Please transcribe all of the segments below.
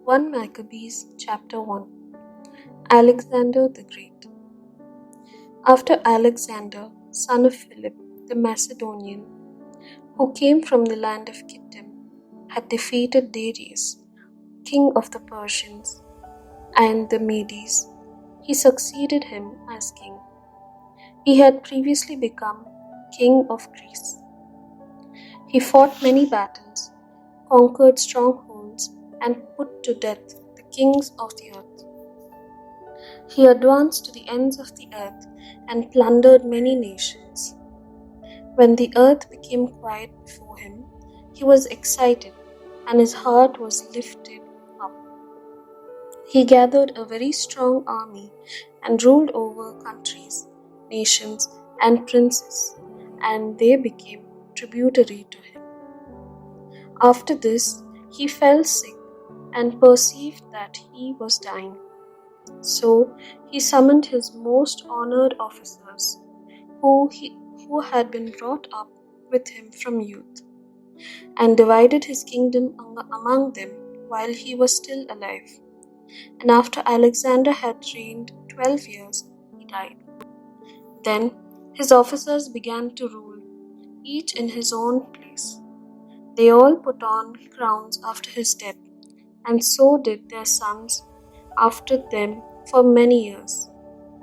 1 Maccabees chapter 1. Alexander the Great. After Alexander, son of Philip the Macedonian, who came from the land of Kittim, had defeated Darius, king of the Persians, and the Medes, he succeeded him as king. He had previously become king of Greece. He fought many battles, conquered strongholds, and put to death the kings of the earth. He advanced to the ends of the earth and plundered many nations. When the earth became quiet before him, he was excited, and his heart was lifted up. He gathered a very strong army and ruled over countries, nations, and princes, and they became tributary to him. After this, he fell sick and perceived that he was dying. So he summoned his most honored officers, who had been brought up with him from youth, and divided his kingdom among them while he was still alive. And after Alexander had reigned 12 years, he died. Then his officers began to rule, each in his own place. They all put on crowns after his death, and so did their sons after them for many years,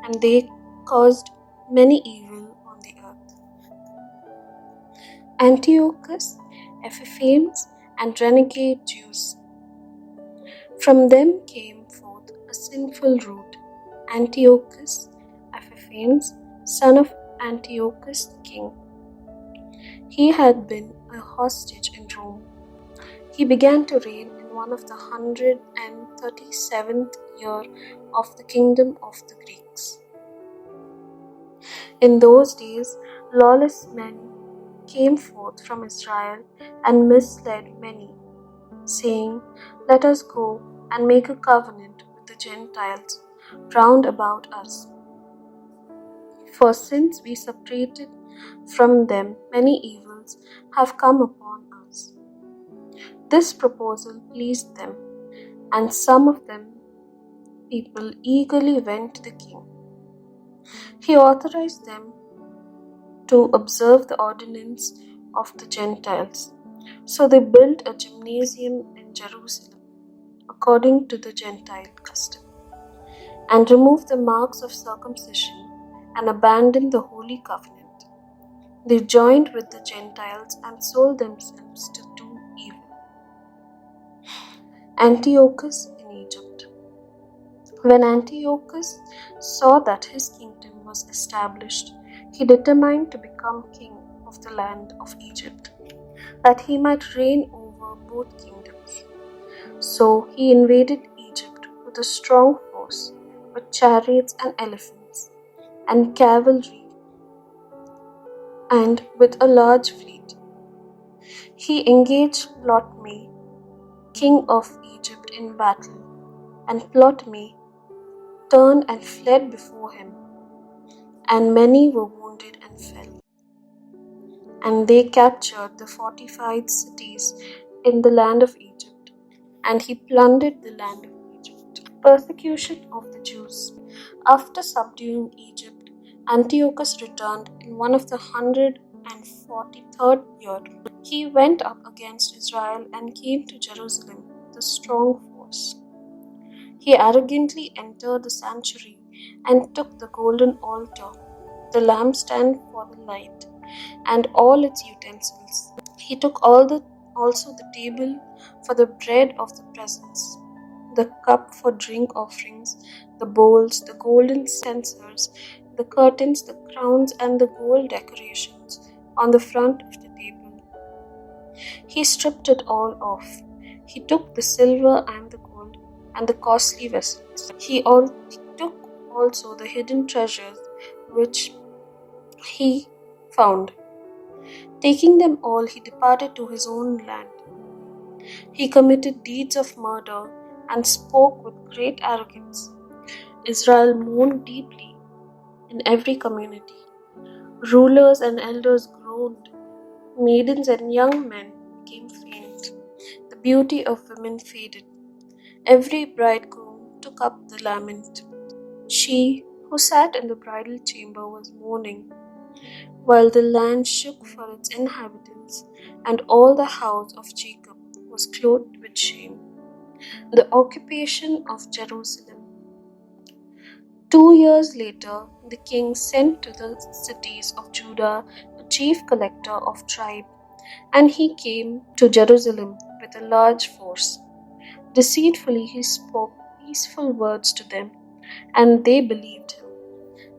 and they caused many evil on the earth. Antiochus, Epiphanes, and renegade Jews. From them came forth a sinful root, Antiochus Epiphanes, son of Antiochus the king. He had been a hostage in Rome. He began to reign in one of the 137th year of the kingdom of the Greeks. In those days, lawless men came forth from Israel and misled many, saying, "Let us go and make a covenant with the Gentiles round about us. For since we separated from them, many evils have come upon us." This proposal pleased them, and some of them people eagerly went to the king. He authorized them to observe the ordinance of the Gentiles. So they built a gymnasium in Jerusalem, according to the Gentile custom, and removed the marks of circumcision and abandoned the Holy Covenant. They joined with the Gentiles and sold themselves to do evil. Antiochus in Egypt. When Antiochus saw that his kingdom was established, he determined to become king of the land of Egypt, that he might reign over both kingdoms. So he invaded Egypt with a strong force, with chariots and elephants, and cavalry, and with a large fleet. He engaged Ptolemy, king of Egypt, in battle, and Ptolemy turned and fled before him, and many were wounded and fell. And they captured the fortified cities in the land of Egypt, and he plundered the land of Egypt. Persecution of the Jews. After subduing Egypt, Antiochus returned in one of the 143rd year. He went up against Israel and came to Jerusalem with a strong force. He arrogantly entered the sanctuary and took the golden altar, the lampstand for the light, and all its utensils. He took also the table for the bread of the presence, the cup for drink offerings, the bowls, the golden censers, the curtains, the crowns, and the gold decorations on the front of the table. He stripped it all off. He took the silver and the gold and the costly vessels. He took also the hidden treasures which he found. Taking them all, he departed to his own land. He committed deeds of murder and spoke with great arrogance. Israel mourned deeply in every community. Rulers and elders groaned. Maidens and young men became faint. The beauty of women faded, Every bridegroom took up the lament. She who sat in the bridal chamber was mourning, while the land shook for its inhabitants, and all the house of Jacob was clothed with shame. The occupation of Jerusalem. 2 years later, the king sent to the cities of Judah a chief collector of tribe, and he came to Jerusalem with a large force. Deceitfully he spoke peaceful words to them, and they believed him.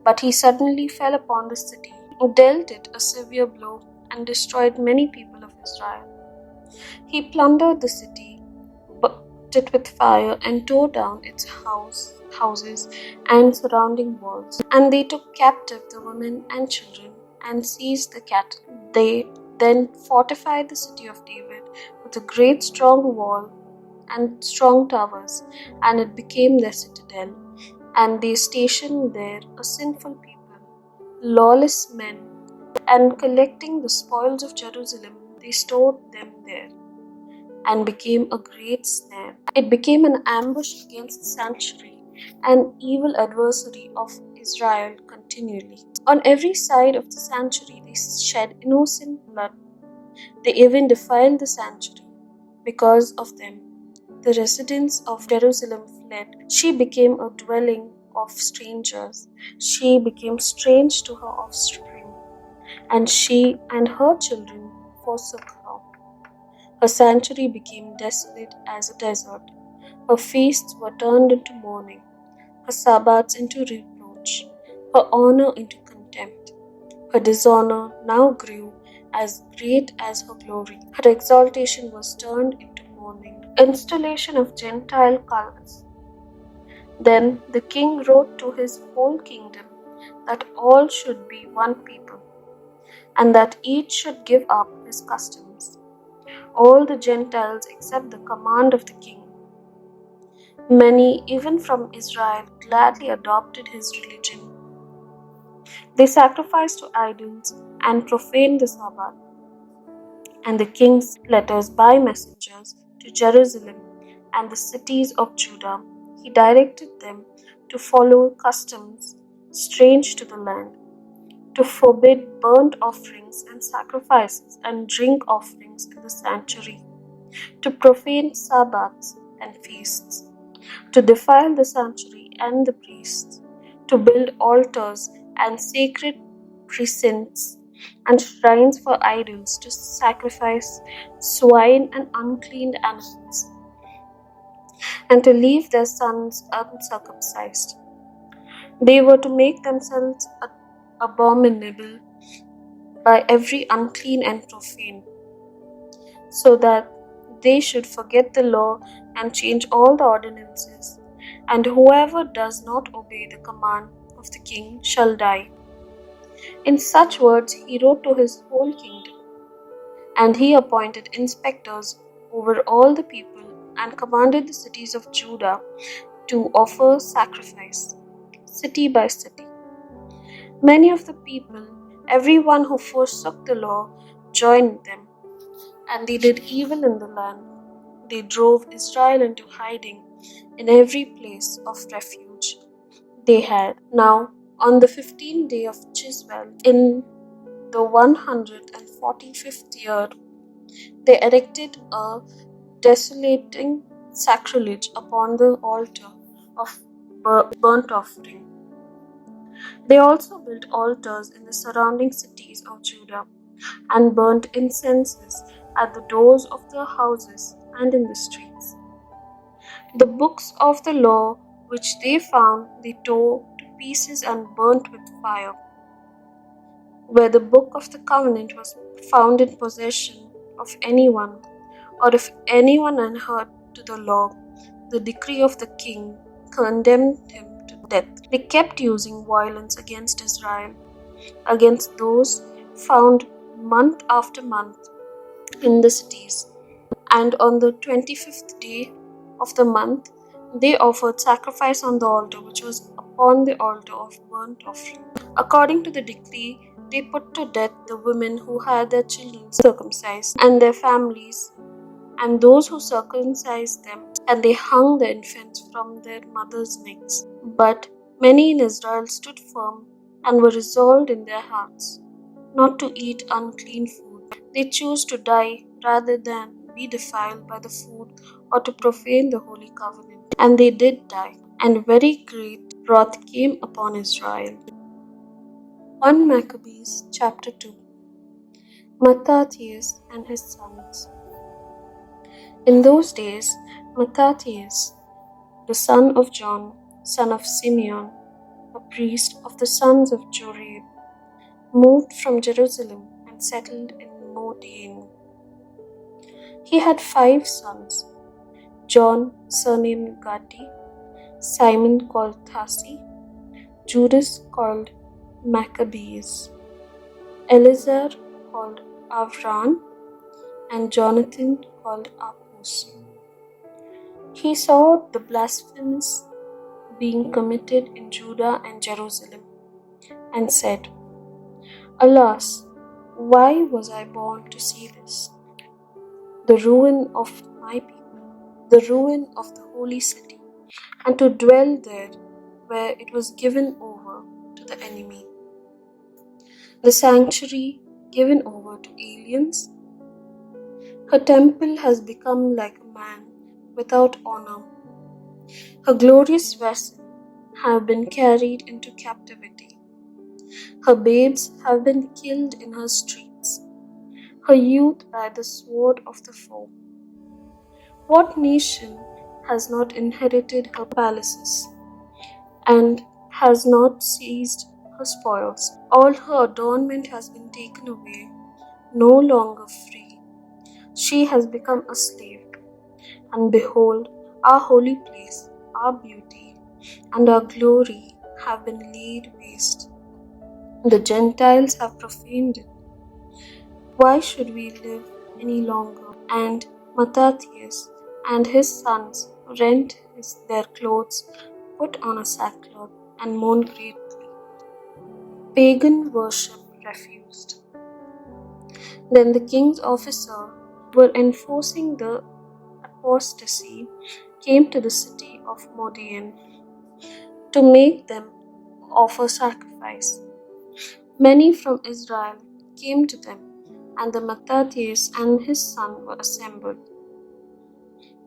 But he suddenly fell upon the city, dealt it a severe blow, and destroyed many people of Israel. He plundered the city, burnt it with fire, and tore down its houses and surrounding walls. And they took captive the women and children, and seized the cattle. They then fortified the city of David with a great strong wall and strong towers, and it became their citadel. And they stationed there a sinful people, lawless men, and collecting the spoils of Jerusalem, they stored them there, and became a great snare. It became an ambush against the sanctuary, an evil adversary of Israel continually. On every side of the sanctuary they shed innocent blood. They even defiled the sanctuary. Because of them, the residents of Jerusalem fled. She became a dwelling of strangers. She became strange to her offspring, and she and her children forsook her. Her sanctuary became desolate as a desert. Her feasts were turned into mourning, her Sabbaths into reproach, her honor into contempt. Her dishonor now grew as great as her glory. Her exaltation was turned into mourning. Installation of Gentile cults. Then the king wrote to his whole kingdom that all should be one people, and that each should give up his customs. All the Gentiles accept the command of the king. Many, even from Israel, gladly adopted his religion. They sacrificed to idols and profaned the Sabbath. And the king sent letters by messengers to Jerusalem and the cities of Judah. He directed them to follow customs strange to the land, to forbid burnt offerings and sacrifices and drink offerings in the sanctuary, to profane Sabbaths and feasts, to defile the sanctuary and the priests, to build altars and sacred precincts and shrines for idols, to sacrifice swine and unclean animals, and to leave their sons uncircumcised. They were to make themselves abominable by every unclean and profane, so that they should forget the law and change all the ordinances. And whoever does not obey the command of the king shall die. In such words he wrote to his whole kingdom. And he appointed inspectors over all the people, and commanded the cities of Judah to offer sacrifice, city by city. Many of the people, everyone who forsook the law, joined them, and they did evil in the land. They drove Israel into hiding in every place of refuge they had. Now, on the 15th day of Chislev, in the 145th year, they erected a desolating sacrilege upon the altar of burnt offering. They also built altars in the surrounding cities of Judah, and burnt incenses at the doors of the houses and in the streets. The books of the law which they found, they tore to pieces and burnt with fire. Where the book of the covenant was found in possession of anyone, or if anyone adhered to the law, the decree of the king condemned him to death. They kept using violence against Israel, against those found month after month in the cities. And on the 25th day of the month, they offered sacrifice on the altar which was upon the altar of burnt offering. According to the decree, they put to death the women who had their children circumcised, and their families, and those who circumcised them. and they hung the infants from their mothers' necks. But many in Israel stood firm and were resolved in their hearts not to eat unclean food. They chose to die rather than be defiled by the food or to profane the holy covenant. And they did die, and very great wrath came upon Israel. 1 Maccabees chapter 2. Mattathias and his sons. In those days, Mattathias, the son of John, son of Simeon, a priest of the sons of Joarib, moved from Jerusalem and settled in Modin. He had 5 sons: John, surnamed Gadi, Simon called Thasi, Judas called Maccabees, Eleazar called Avran, and Jonathan called Apus. He saw the blasphemies being committed in Judah and Jerusalem, and said, Alas, why was I born to see this? The ruin of my people, the ruin of the holy city, and to dwell there where it was given over to the enemy. The sanctuary given over to aliens. Her temple has become like a man without honor. Her glorious vessels have been carried into captivity. Her babes have been killed in her streets, her youth by the sword of the foe. What nation has not inherited her palaces, and has not seized her spoils? All her adornment has been taken away, no longer free. She has become a slave. And behold, our holy place, our beauty, and our glory have been laid waste. The Gentiles have profaned it. Why should we live any longer? And Mattathias and his sons rent their clothes, put on a sackcloth, and mourn greatly. Pagan worship refused. Then the king's officers were enforcing the apostasy came to the city of Modin to make them offer sacrifice. Many from Israel came to them, and the Mattathias and his son were assembled.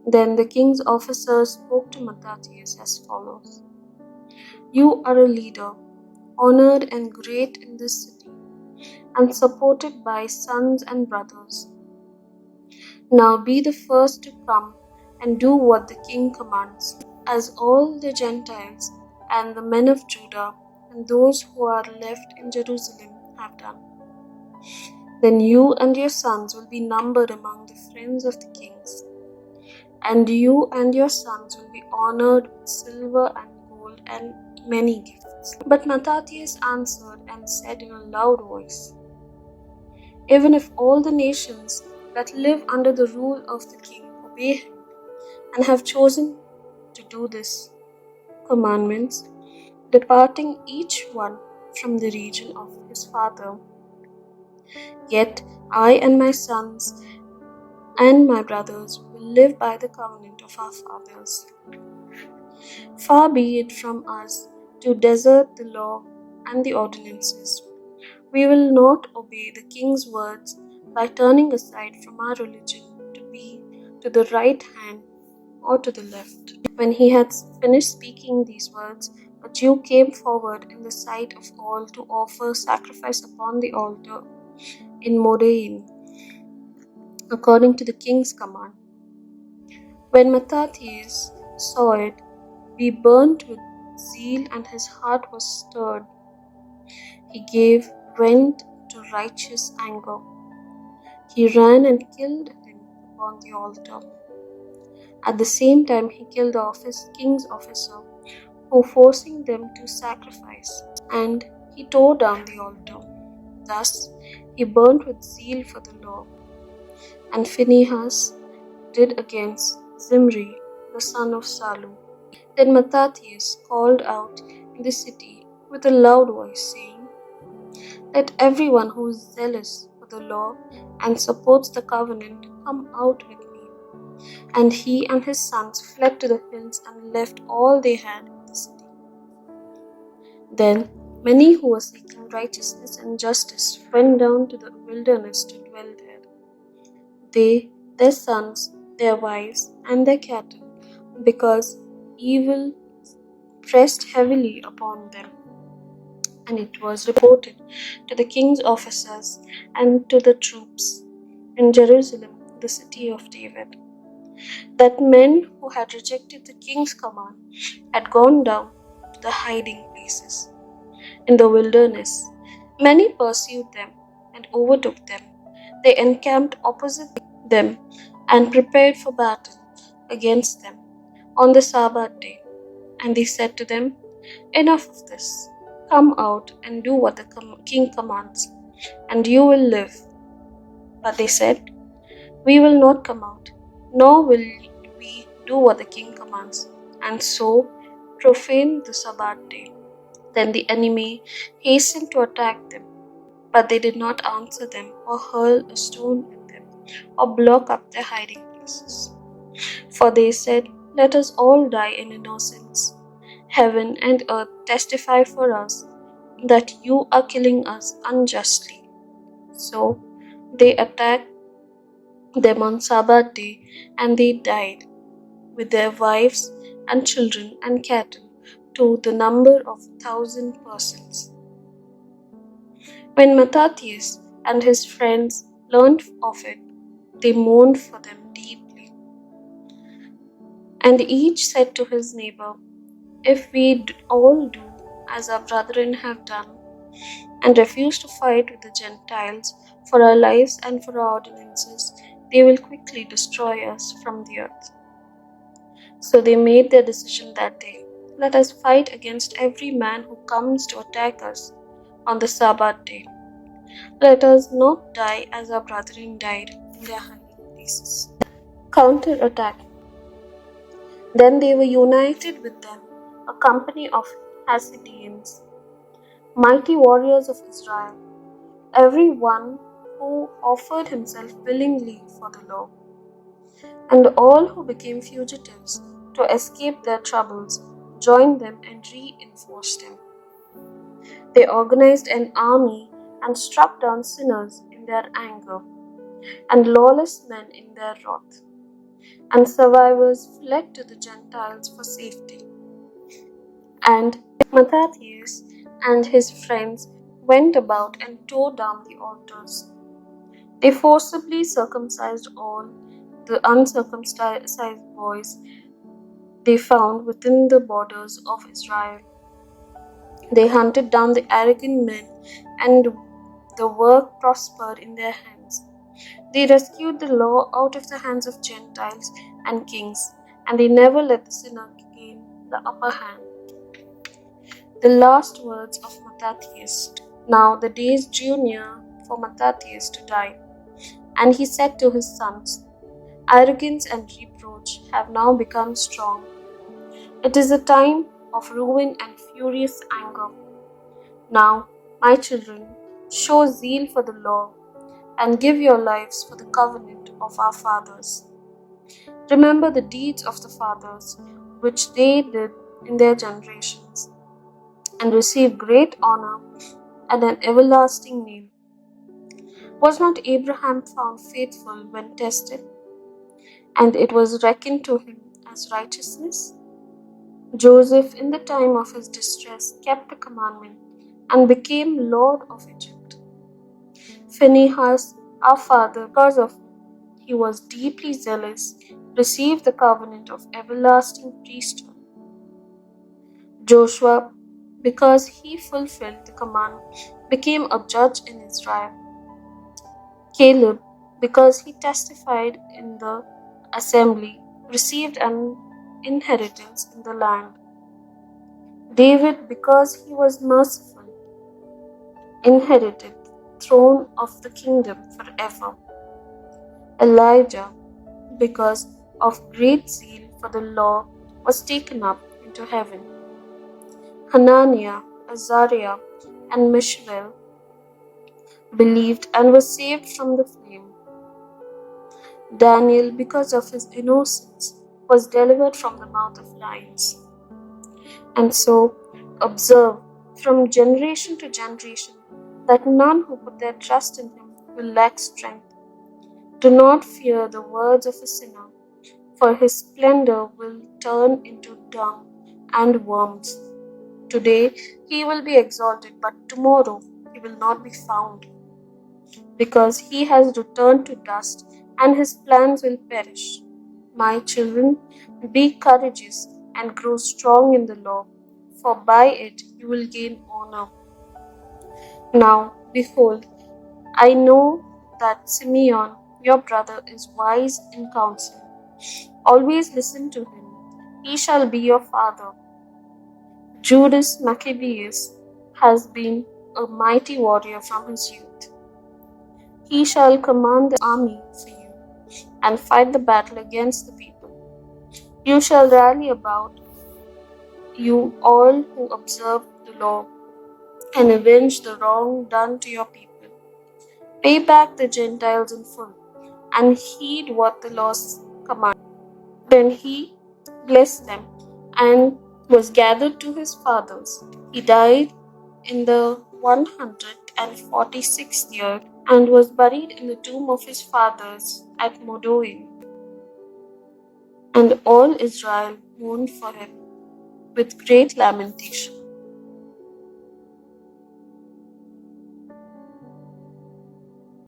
Then the king's officers spoke to Mattathias as follows: You are a leader, honored and great in this city, and supported by sons and brothers. Now be the first to come and do what the king commands, as all the Gentiles and the men of Judah and those who are left in Jerusalem have done. Then you and your sons will be numbered among the friends of the kings, and you and your sons will be honored with silver and gold and many gifts. But Mattathias answered and said in a loud voice, Even if all the nations that live under the rule of the king obey him and have chosen to do this commandments, departing each one from the region of his father, yet I and my sons and my brothers will live by the covenant of our fathers. Far be it from us to desert the law and the ordinances. We will not obey the king's words by turning aside from our religion to be to the right hand or to the left. When he had finished speaking these words, a Jew came forward in the sight of all to offer sacrifice upon the altar in Modin, according to the king's command. When Mattathias saw it, he burned with zeal and his heart was stirred. He gave vent to righteous anger. He ran and killed him upon the altar. At the same time, he killed the king's officer, who forcing them to sacrifice, and he tore down the altar. Thus he burnt with zeal for the law. And Phinehas did against Zimri, the son of Salu. Then Mattathias called out in the city with a loud voice, saying, Let everyone who is zealous for the law and supports the covenant come out with me. And he and his sons fled to the hills and left all they had in the city. Then many who were seeking righteousness and justice went down to the wilderness to dwell there. They, their sons, their wives, and their cattle, because evil pressed heavily upon them. And it was reported to the king's officers and to the troops in Jerusalem, the city of David, that men who had rejected the king's command had gone down to the hiding places in the wilderness. Many pursued them and overtook them. They encamped opposite them and prepared for battle against them on the Sabbath day. And they said to them, "Enough of this. Come out and do what the king commands, and you will live." But they said, "We will not come out, nor will we do what the king commands, and so profane the Sabbath day." Then the enemy hastened to attack them, but they did not answer them or hurl a stone at them or block up their hiding places. For they said, "Let us all die in innocence. Heaven and earth testify for us that you are killing us unjustly." So they attacked them on Sabbath day, and they died, with their wives and children and cattle, to the number of 1,000 persons. When Mattathias and his friends learned of it, they mourned for them deeply. And each said to his neighbor, "If we all do as our brethren have done, and refuse to fight with the Gentiles for our lives and for our ordinances, they will quickly destroy us from the earth." So they made their decision that day. "Let us fight against every man who comes to attack us on the Sabbath day. Let us not die as our brethren died in their hiding places." Counter-attack. Then they were united with them, a company of Hasidians, mighty warriors of Israel, every one who offered himself willingly for the law. And all who became fugitives to escape their troubles joined them and reinforced them. They organized an army and struck down sinners in their anger, and lawless men in their wrath. And survivors fled to the Gentiles for safety. And Mattathias and his friends went about and tore down the altars. They forcibly circumcised all the uncircumcised boys they found within the borders of Israel. They hunted down the arrogant men, and the work prospered in their hands. They rescued the law out of the hands of Gentiles and kings, and they never let the sinner gain the upper hand. The last words of Mattathias. Now the days drew near for Mattathias to die, and he said to his sons, "Arrogance and reproach have now become strong. It is a time of ruin and furious anger. Now, my children, show zeal for the law, and give your lives for the covenant of our fathers. Remember the deeds of the fathers, which they did in their generations, and receive great honor and an everlasting name. Was not Abraham found faithful when tested, and it was reckoned to him as righteousness? Joseph, in the time of his distress, kept the commandment and became Lord of Egypt. Phinehas, our father, because of whom he was deeply zealous, received the covenant of everlasting priesthood. Joshua, because he fulfilled the command, became a judge in Israel. Caleb, because he testified in the assembly, received an inheritance in the land. David, because he was merciful, inherited the throne of the kingdom forever. Elijah, because of great zeal for the law, was taken up into heaven. Hananiah, Azariah, and Mishael believed and were saved from the flame. Daniel, because of his innocence, was delivered from the mouth of lions. And so, observe from generation to generation that none who put their trust in him will lack strength. Do not fear the words of a sinner, for his splendor will turn into dung and worms. Today he will be exalted, but tomorrow he will not be found, because he has returned to dust and his plans will perish. My children, be courageous and grow strong in the law, for by it you will gain honor. Now, behold, I know that Simeon, your brother, is wise in counsel. Always listen to him. He shall be your father. Judas Maccabees has been a mighty warrior from his youth. He shall command the army for you and fight the battle against the people. You shall rally about you all who observe the law and avenge the wrong done to your people. Pay back the Gentiles in full and heed what the laws command. Then he blessed them and was gathered to his fathers. He died in the 146th year and was buried in the tomb of his fathers at Modoin. And all Israel mourned for him with great lamentation.